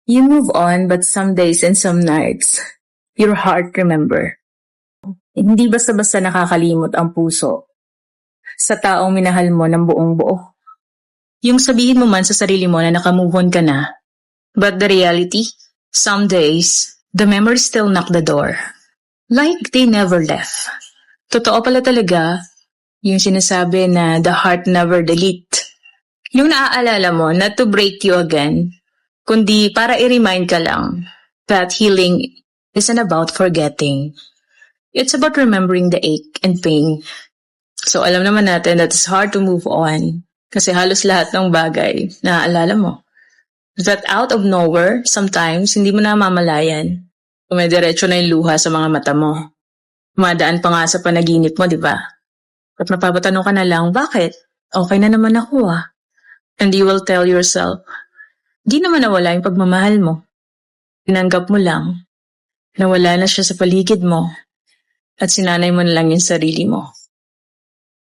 You move on, but some days and some nights, your heart remember. Hindi basta-basta nakakalimot ang puso sa taong minahal mo ng buong buo. Yung sabihin mo man sa sarili mo na nakamove on ka na, but the reality, some days, the memories still knock the door. Like they never left. Totoo pala talaga yung sinasabi na the heart never delete. Yung naaalala mo not to break you again, kundi para i-remind ka lang that healing isn't about forgetting. It's about remembering the ache and pain. So alam naman natin that it's hard to move on kasi halos lahat ng bagay naaalala mo. That out of nowhere, sometimes hindi mo na mamalayan. Dumidiretso na yung luha sa mga mata mo. Madaan pa nga sa panaginip mo, di ba? At mapapatanong ka na lang, bakit? Okay na naman ako ah. And you will tell yourself, di naman nawala yung pagmamahal mo. Tinanggap mo lang na wala na siya sa paligid mo at sinanay mo na lang yung sarili mo.